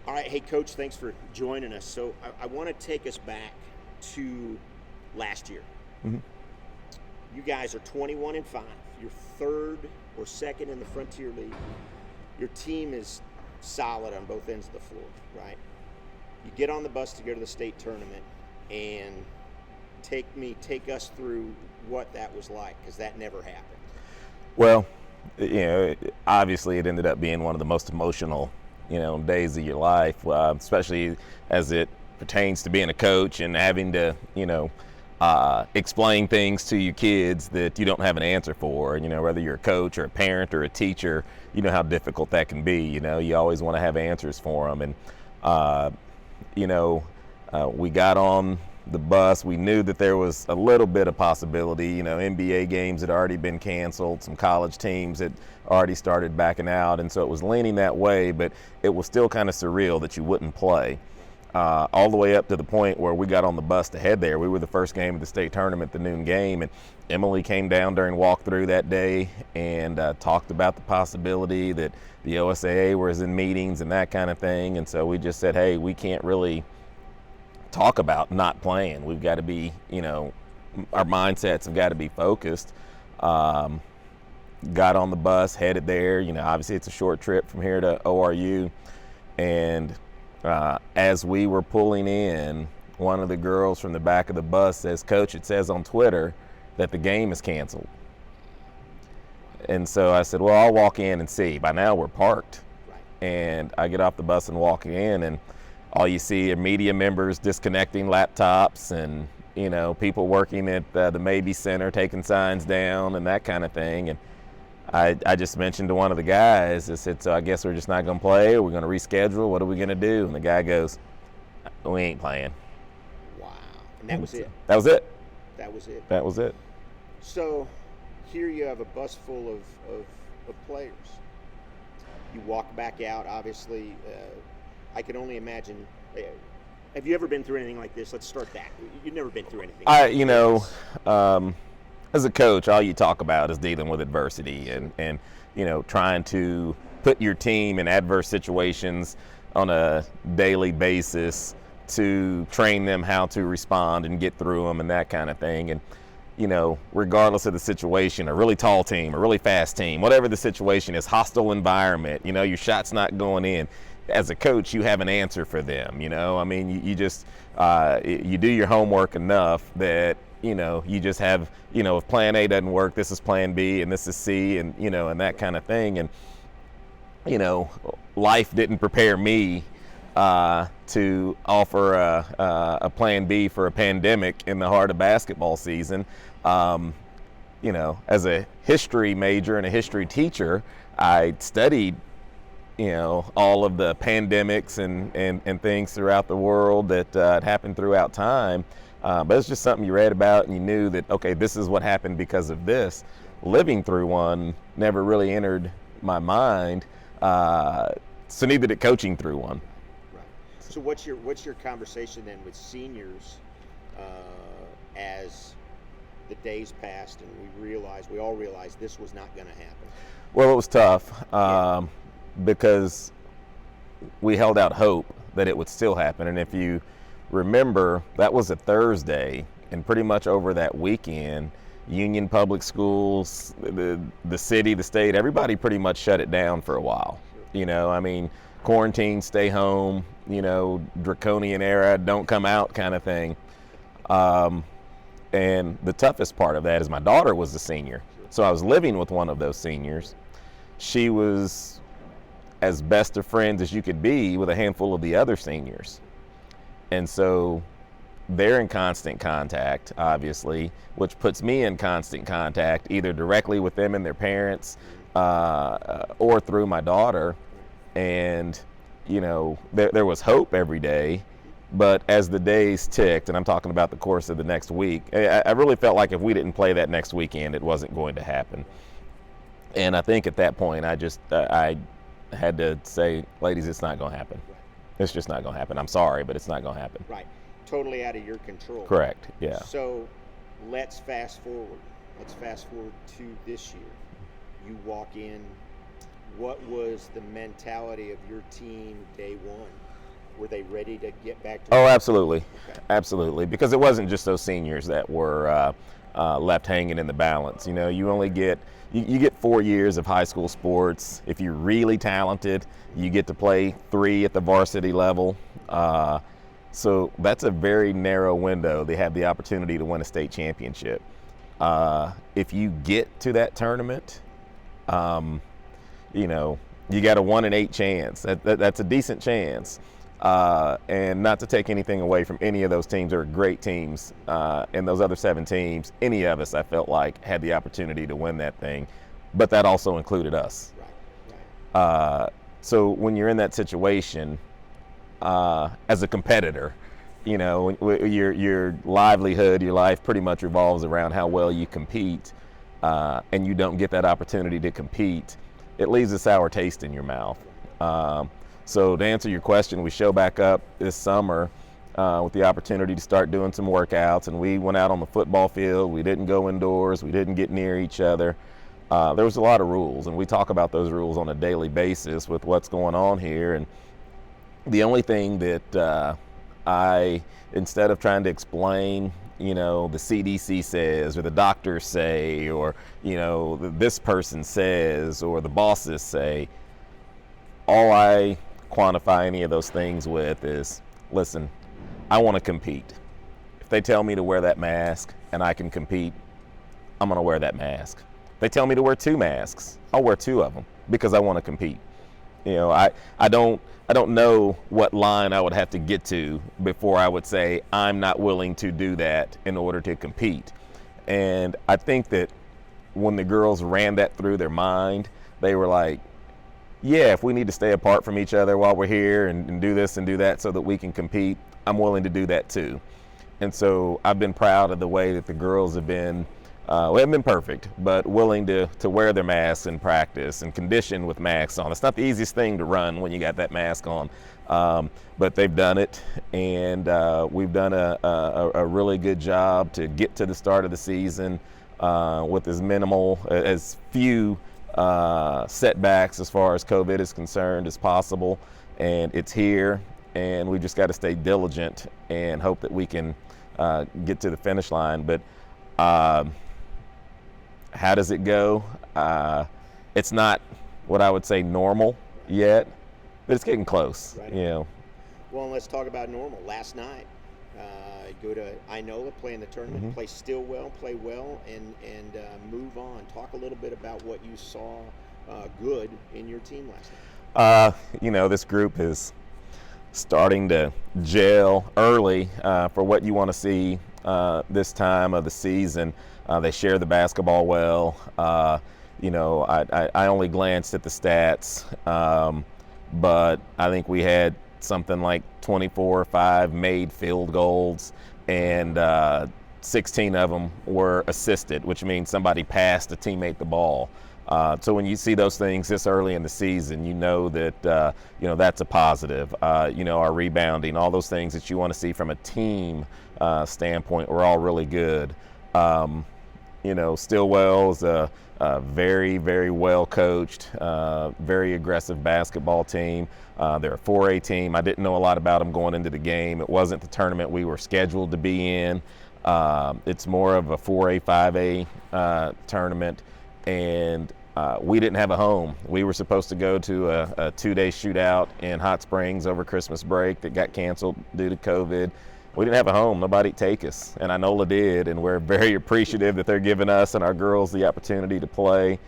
All right, hey Coach, thanks for joining us. So I want to take us back to last year. Mm-hmm. You guys are 21-5. You're third or second in the Frontier League. Your team is solid on both ends of the floor, right? You get on the bus to go to the state tournament, and take us through what that was like, because that never happened. Well, obviously it ended up being one of the most emotional, days of your life, especially as it pertains to being a coach and having to, explain things to your kids that you don't have an answer for. Whether you're a coach or a parent or a teacher, you know how difficult that can be. You always want to have answers for them. And, we got on the bus. We knew that there was a little bit of possibility. NBA games had already been canceled. Some college teams had already started backing out. And so it was leaning that way, but it was still kind of surreal that you wouldn't play. All the way up to the point where we got on the bus to head there. We were the first game of the state tournament, the noon game, and Emily came down during walkthrough that day and talked about the possibility that the OSAA was in meetings and that kind of thing. And so we just said, hey, we can't really talk about not playing. We've got to be, our mindsets have got to be focused. Got on the bus, headed there. Obviously it's a short trip from here to ORU. And as we were pulling in, one of the girls from the back of the bus says, Coach, it says on Twitter that the game is canceled. And so I said, well, I'll walk in and see. By now we're parked. And I get off the bus and walk in, and all you see are media members disconnecting laptops and, people working at the Maybe Center taking signs down and that kind of thing. And I just mentioned to one of the guys, I said, so I guess we're just not going to play, or we're going to reschedule. What are we going to do? And the guy goes, we ain't playing. Wow. And that was it? That was it. That was it? That was it. So here you have a bus full of players. You walk back out, obviously. I can only imagine. Have you ever been through anything like this? Let's start that. You've never been through anything as a coach, all you talk about is dealing with adversity and trying to put your team in adverse situations on a daily basis to train them how to respond and get through them and that kind of thing. And regardless of the situation, a really tall team, a really fast team, whatever the situation is, hostile environment, your shot's not going in. As a coach, you have an answer for them. You just you do your homework enough that you just have, if plan A doesn't work, this is plan B and this is C, and and that kind of thing. And life didn't prepare me to offer a plan B for a pandemic in the heart of basketball season. As a history major and a history teacher, I studied all of the pandemics and things throughout the world that had happened throughout time. But it's just something you read about and you knew that, okay, this is what happened because of this. Living through one never really entered my mind. So neither did coaching through one. Right. So what's your conversation then with seniors as the days passed and we all realized this was not going to happen? Well, it was tough. Because we held out hope that it would still happen. And if you remember, that was a Thursday, and pretty much over that weekend, Union Public Schools, the city, the state, everybody pretty much shut it down for a while. Quarantine, stay home, draconian era, don't come out kind of thing. And the toughest part of that is my daughter was a senior. So I was living with one of those seniors. She was as best of friends as you could be with a handful of the other seniors. And so they're in constant contact, obviously, which puts me in constant contact either directly with them and their parents or through my daughter. And, there was hope every day. But as the days ticked, and I'm talking about the course of the next week, I really felt like if we didn't play that next weekend, it wasn't going to happen. And I think at that point, I had to say, ladies, it's not going to happen. Right. It's just not going to happen. I'm sorry, but it's not going to happen. Right. Totally out of your control. Correct. Yeah. So let's fast forward. Let's fast forward to this year. You walk in. What was the mentality of your team day one? Were they ready to get back to? Oh, absolutely, Okay. absolutely. Because it wasn't just those seniors that were left hanging in the balance. You know, you only get you get 4 years of high school sports. If you're really talented, you get to play 3 at the varsity level. So that's a very narrow window. They have the opportunity to win a state championship. If you get to that tournament, you know, you got a 1 in 8 chance. That's a decent chance. And not to take anything away from any of those teams, they're great teams. And those other 7 teams, any of us, I felt like, had the opportunity to win that thing. But that also included us. Right. So when you're in that situation, as a competitor, you know, your livelihood, your life pretty much revolves around how well you compete, and you don't get that opportunity to compete, it leaves a sour taste in your mouth. So to answer your question, we show back up this summer with the opportunity to start doing some workouts, and we went out on the football field. We didn't go indoors. We didn't get near each other. There was a lot of rules, and we talk about those rules on a daily basis with what's going on here. And the only thing that I, instead of trying to explain, you know, the CDC says, or the doctors say, or, you know, this person says, or the bosses say, all I quantify any of those things with is, listen, I want to compete. If they tell me to wear that mask and I can compete, I'm going to wear that mask. If they tell me to wear 2 masks, I'll wear 2 of them because I want to compete. You know, I don't know what line I would have to get to before I would say I'm not willing to do that in order to compete. And I think that when the girls ran that through their mind, they were like, yeah, if we need to stay apart from each other while we're here and do this and do that so that we can compete, I'm willing to do that too. And so I've been proud of the way that the girls have been, we haven't been perfect, but willing to wear their masks in practice and condition with masks on. It's not the easiest thing to run when you got that mask on, but they've done it, and we've done a really good job to get to the start of the season with as few setbacks as far as COVID is concerned as possible. And it's here, and we just got to stay diligent and hope that we can get to the finish line. But how does it go? It's not what I would say normal yet, but it's getting close. Right. You know. Well, and let's talk about normal. Last night, go to Inola, play in the tournament, play Stillwell, play well, and move on. Talk a little bit about what you saw good in your team last night. You know, this group is starting to gel early for what you want to see this time of the season. They share the basketball well. You know, I only glanced at the stats, but I think we had something like 24 or 5 made field goals, and 16 of them were assisted, which means somebody passed a teammate the ball. So when you see those things this early in the season, you know that you know, that's a positive. You know, our rebounding, all those things that you want to see from a team standpoint, were all really good. You know, Stillwell is a very, very well coached, very aggressive basketball team. They're a 4A team. I didn't know a lot about them going into the game. It wasn't the tournament we were scheduled to be in. It's more of a 4A, 5A tournament, and we didn't have a home. We were supposed to go to a 2-day shootout in Hot Springs over Christmas break that got canceled due to COVID. We didn't have a home. Nobody'd take us, and Inola did, and we're very appreciative that they're giving us and our girls the opportunity to play.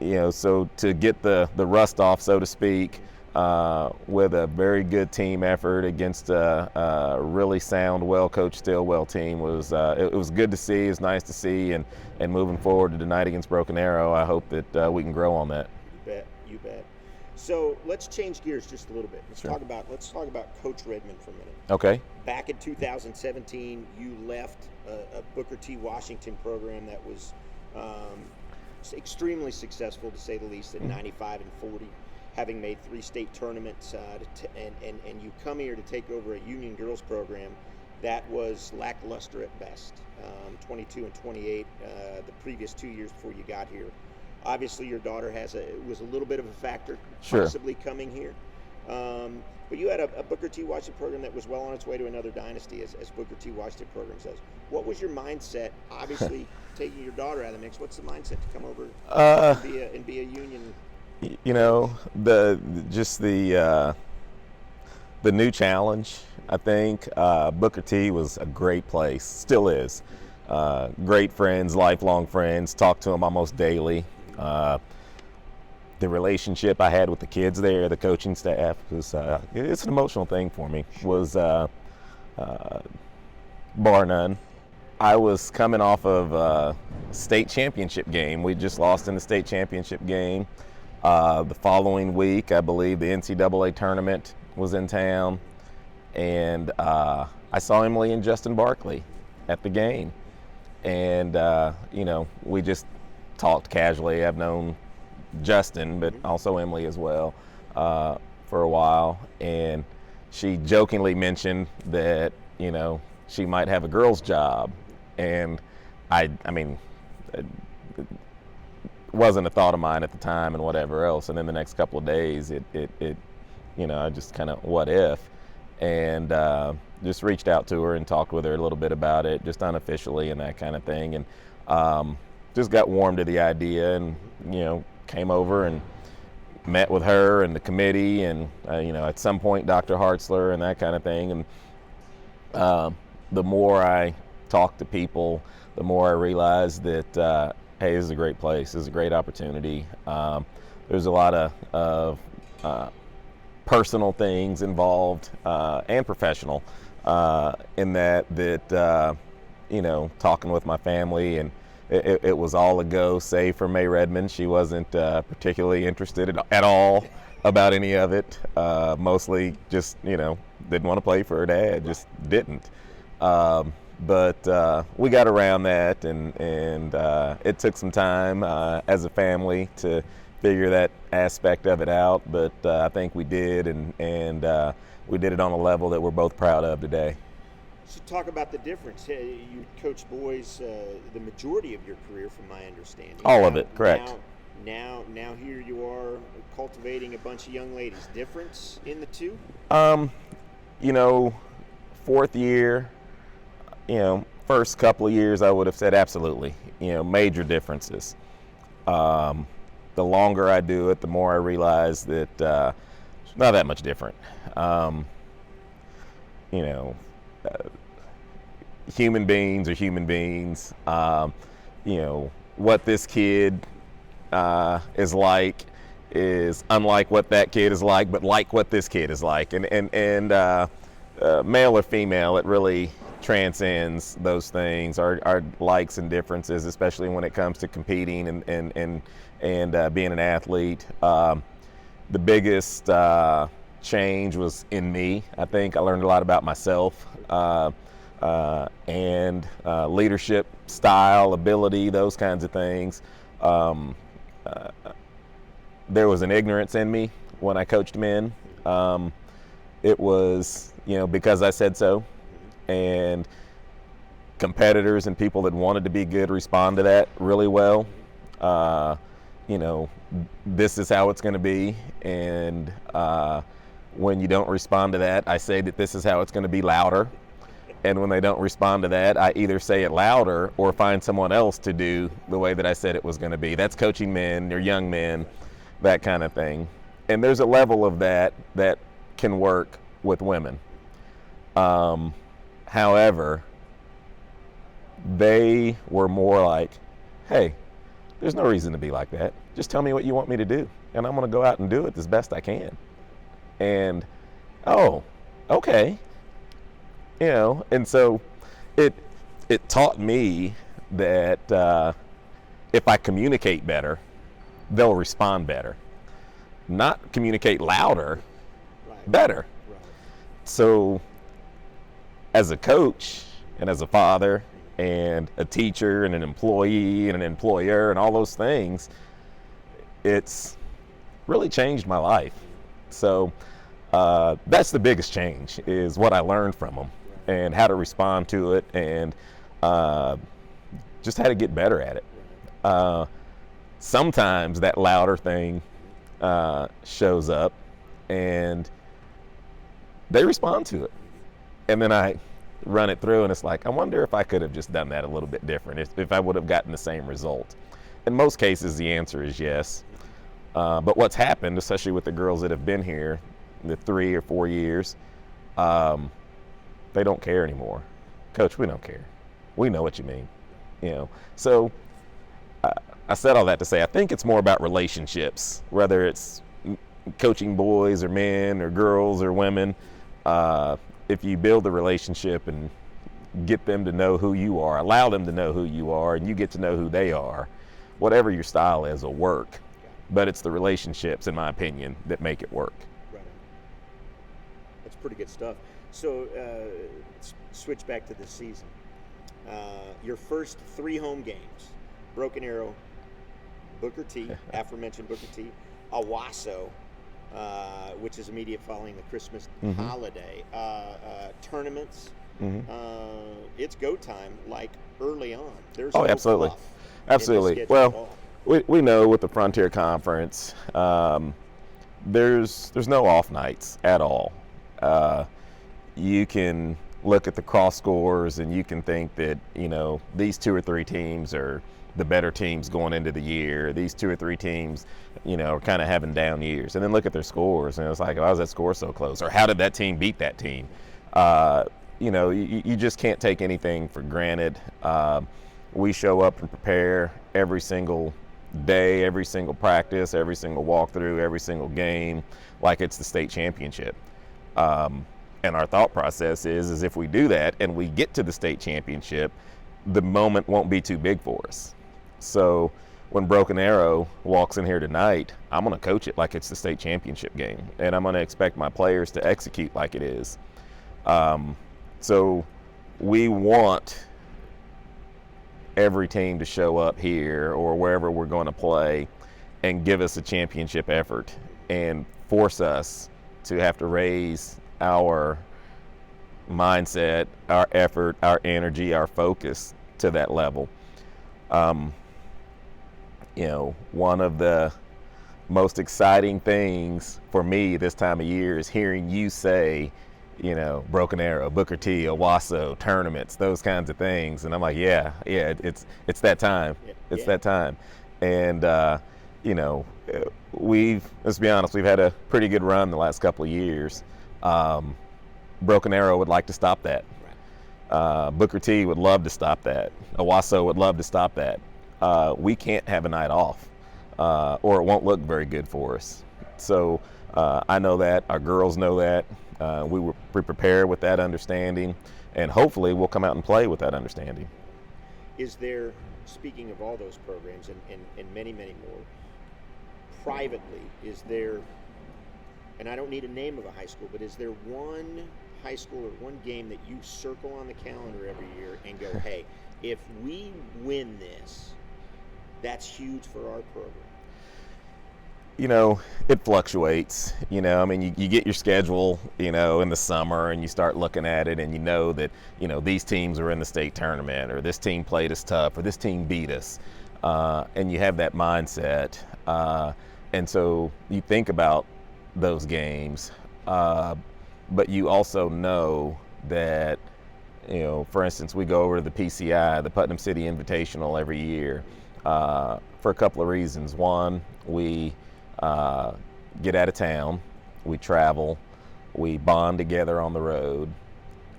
You know, so to get the rust off, so to speak, with a very good team effort against a really sound, well-coached Stillwell team was it was good to see. It's nice to see, and moving forward to tonight against Broken Arrow, I hope that we can grow on that. You bet. So let's change gears just a little bit. Let's Sure. talk about Coach Redmond for a minute. Okay. Back in 2017, you left a Booker T. Washington program that was extremely successful, to say the least, at 95 and 40, having made 3 state tournaments, and you come here to take over a Union girls program that was lackluster at best. 22 and 28 the previous 2 years before you got here. Obviously, your daughter was a little bit of a factor, Sure. possibly coming here. But you had a Booker T. Washington program that was well on its way to another dynasty, as Booker T. Washington program says. What was your mindset? Obviously, taking your daughter out of the mix. What's the mindset to come over and be a Union? You know, the new challenge. I think Booker T was a great place, still is. Great friends, lifelong friends. Talk to them almost daily. The relationship I had with the kids there, the coaching staff, was it's an emotional thing for me. Was bar none. I was coming off of a state championship game. We just lost in the state championship game. The following week, I believe the NCAA tournament was in town, and I saw Emily and Justin Barkley at the game, and you know, we just talked casually. I've known Justin, but also Emily as well, for a while, and she jokingly mentioned that, you know, she might have a girl's job, and I mean, it wasn't a thought of mine at the time and whatever else. And then the next couple of days, it you know, I just kind of, what if, and just reached out to her and talked with her a little bit about it, just unofficially and that kind of thing, and just got warm to the idea, and, you know, came over and met with her and the committee, and you know, at some point Dr. Hartzler and that kind of thing. And the more I talked to people, the more I realized that hey, this is a great place. This is a great opportunity. There's a lot of personal things involved, and professional, in that you know, talking with my family, and it was all a go, save for May Redmond. She wasn't particularly interested at all about any of it. Mostly just, you know, didn't want to play for her dad, just didn't. But we got around that, and it took some time as a family to figure that aspect of it out. But I think we did, and we did it on a level that we're both proud of today. So talk about the difference. You coached boys the majority of your career, from my understanding. All of it, correct. Now here you are cultivating a bunch of young ladies. Difference in the two? You know, fourth year, you know, first couple of years, I would have said absolutely. You know, major differences. The longer I do it, the more I realize that it's not that much different. You know, human beings are human beings. You know, what this kid is like is unlike what that kid is like, but like what this kid is like. And male or female, it really transcends those things, our likes and differences, especially when it comes to competing and being an athlete. The biggest change was in me. I think I learned a lot about myself, and leadership style, ability, those kinds of things. There was an ignorance in me when I coached men. It was, you know, because I said so, and competitors and people that wanted to be good respond to that really well. You know, this is how it's going to be, and when you don't respond to that, I say that this is how it's going to be louder. And when they don't respond to that, I either say it louder or find someone else to do the way that I said it was going to be. That's coaching men, they're young men, that kind of thing. And there's a level of that can work with women. However, they were more like, hey, there's no reason to be like that. Just tell me what you want me to do, and I'm going to go out and do it as best I can. And, oh, okay. You know, and so it taught me that if I communicate better, they'll respond better. Not communicate louder, Right. better. Right. So as a coach and as a father and a teacher and an employee and an employer and all those things, it's really changed my life. So that's the biggest change, is what I learned from them and how to respond to it, and just how to get better at it. Sometimes that louder thing shows up, and they respond to it. And then I run it through, and it's like, I wonder if I could have just done that a little bit different, if I would have gotten the same result. In most cases, the answer is yes. But what's happened, especially with the girls that have been here the 3 or 4 years, they don't care anymore. Coach, we don't care. We know what you mean. So I said all that to say I think it's more about relationships, whether it's coaching boys or men or girls or women. If you build a relationship and get them to know who you are, allow them to know who you are, and you get to know who they are, whatever your style is will work. But it's the relationships, in my opinion, that make it work. Right. That's pretty good stuff. So switch back to the season. Your first 3 home games: Broken Arrow, Booker T, aforementioned Booker T, Owasso, which is immediate following the Christmas holiday, tournaments. It's go time, like early on. There's no absolutely, fluff absolutely. Well, we know with the Frontier Conference, there's no off nights at all. You can look at the cross scores and you can think that these 2 or 3 teams are the better teams going into the year. These 2 or 3 teams, are kind of having down years, and then look at their scores and it's like, why was that score so close? Or how did that team beat that team? You just can't take anything for granted. We show up and prepare every single day, every single practice, every single walkthrough, every single game like it's the state championship. And our thought process is if we do that and we get to the state championship, the moment won't be too big for us. So when Broken Arrow walks in here tonight, I'm going to coach it like it's the state championship game, and I'm going to expect my players to execute like it is. So we want every team to show up here or wherever we're going to play and give us a championship effort and force us to have to raise our mindset, our effort, our energy, our focus to that level. One of the most exciting things for me this time of year is hearing you say, Broken Arrow, Booker T, Owasso, tournaments, those kinds of things. And I'm like, yeah, it's that time. It's that time. And, let's be honest, we've had a pretty good run the last couple of years. Broken Arrow would like to stop that. Booker T would love to stop that. Owasso would love to stop that. We can't have a night off, or it won't look very good for us. So I know that. Our girls know that. We prepare with that understanding, and hopefully we'll come out and play with that understanding. Is there, speaking of all those programs and many, many more, privately, is there, and I don't need a name of a high school, but is there one high school or one game that you circle on the calendar every year and go, hey, if we win this, that's huge for our program? It fluctuates. You get your schedule, in the summer, and you start looking at it, and that, these teams are in the state tournament, or this team played us tough, or this team beat us. And you have that mindset. And so you think about those games, but you also know that, for instance, we go over to the PCI, the Putnam City Invitational, every year for a couple of reasons. One, we get out of town, we travel, we bond together on the road,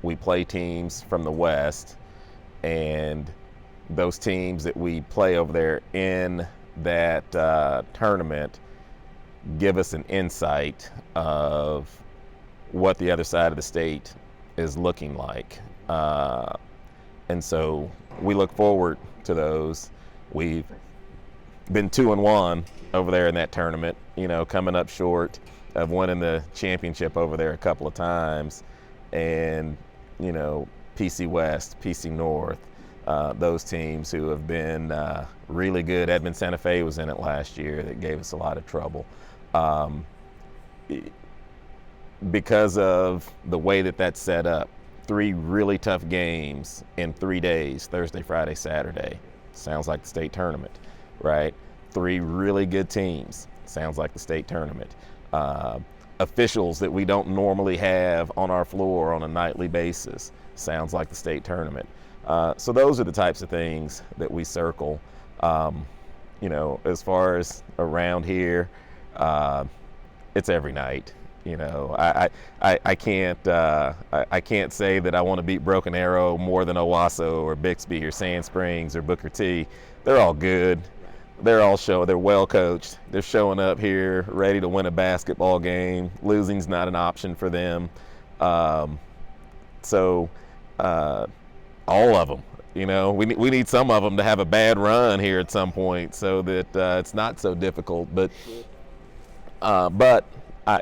we play teams from the West, and those teams that we play over there in that tournament give us an insight of what the other side of the state is looking like. And so we look forward to those. We've been 2-1 over there in that tournament, coming up short of winning the championship over there a couple of times. And, PC West, PC North, those teams who have been really good. Edmond Santa Fe was in it last year. That gave us a lot of trouble. Because of the way that's set up, 3 really tough games in 3 days, Thursday, Friday, Saturday. Sounds like the state tournament, right? 3 really good teams. Sounds like the state tournament. officials that we don't normally have on our floor on a nightly basis. Sounds like the state tournament. So those are the types of things that we circle. As far as around here, it's every night. I can't say that I want to beat Broken Arrow more than Owasso or Bixby or Sand Springs or Booker T. They're all good. They're well coached. They're showing up here ready to win a basketball game. Losing's not an option for them. All of them. We need some of them to have a bad run here at some point so that it's not so difficult. But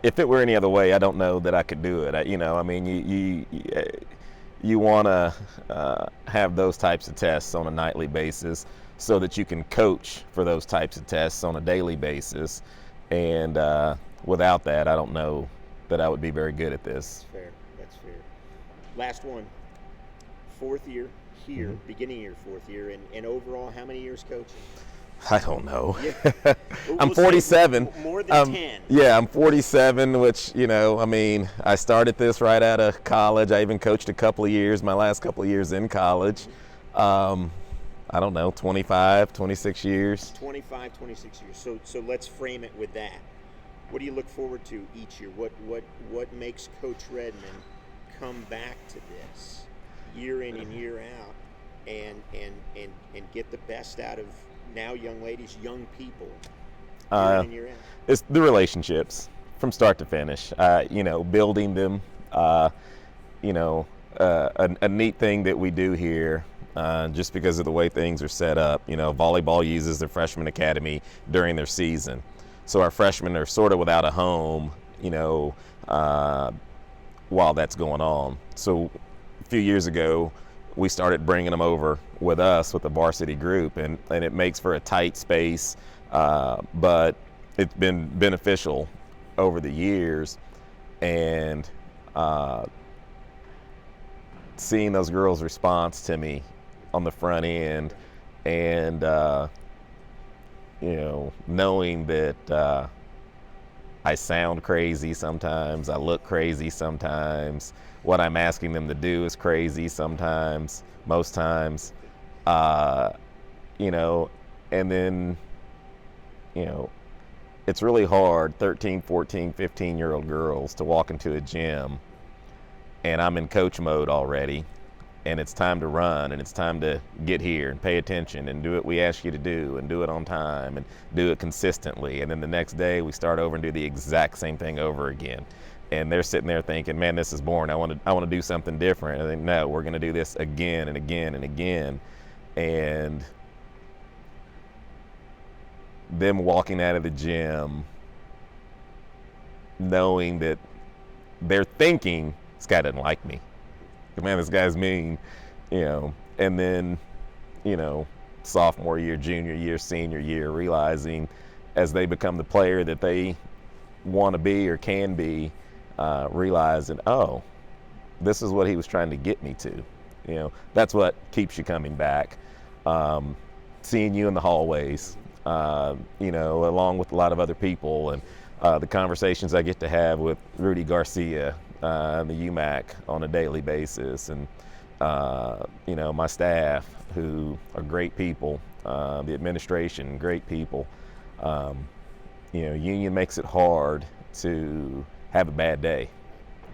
if it were any other way, I don't know that I could do it. You want to have those types of tests on a nightly basis so that you can coach for those types of tests on a daily basis. And without that, I don't know that I would be very good at this. That's fair. Last one. Fourth year here, beginning of your fourth year, and overall, how many years coaching? I don't know. Yeah. I'm 47. More than 10. Yeah, I'm 47, which, I started this right out of college. I even coached a couple of years, my last couple of years in college. I don't know, 25, 26 years. 25, 26 years. So let's frame it with that. What do you look forward to each year? What makes Coach Redmond come back to this year in and year out and get the best out of now young ladies, young people, year in and year out? It's the relationships from start to finish. Building them. A neat thing that we do here, just because of the way things are set up. Volleyball uses their freshman academy during their season, so our freshmen are sort of without a home. While that's going on. So a few years ago, we started bringing them over with us with the varsity group, and it makes for a tight space, but it's been beneficial over the years. And seeing those girls' response to me on the front end, and knowing that I sound crazy sometimes, I look crazy sometimes, what I'm asking them to do is crazy sometimes, most times, and then, it's really hard, 13, 14, 15-year-old girls to walk into a gym and I'm in coach mode already, and it's time to run, and it's time to get here and pay attention and do what we ask you to do and do it on time and do it consistently. And then the next day we start over and do the exact same thing over again. And they're sitting there thinking, man, this is boring. I want to do something different. And they, no, we're going to do this again and again and again. And them walking out of the gym knowing that they're thinking, this guy doesn't like me. Man, this guy's mean, and then, sophomore year, junior year, senior year, realizing as they become the player that they want to be or can be, realizing, oh, this is what he was trying to get me to. That's what keeps you coming back. Seeing you in the hallways, along with a lot of other people, and the conversations I get to have with Rudy Garcia, the UMAC on a daily basis, and my staff, who are great people, the administration, great people. Union makes it hard to have a bad day.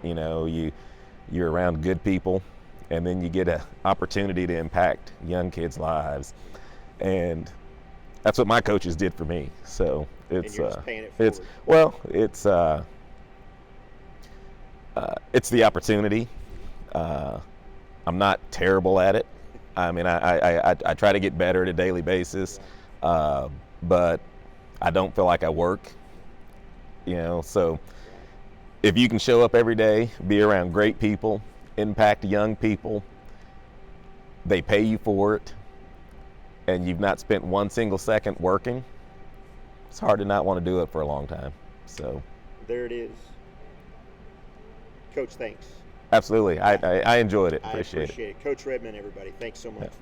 You're around good people, and then you get an opportunity to impact young kids' lives, and that's what my coaches did for me. So it's it's the opportunity. I'm not terrible at it. I mean, I try to get better at a daily basis, but I don't feel like I work. So if you can show up every day, be around great people, impact young people, they pay you for it, and you've not spent one single second working, it's hard to not want to do it for a long time. So there it is. Coach, thanks. Absolutely. I enjoyed it. Appreciate it. Coach Redmond, everybody. Thanks so much.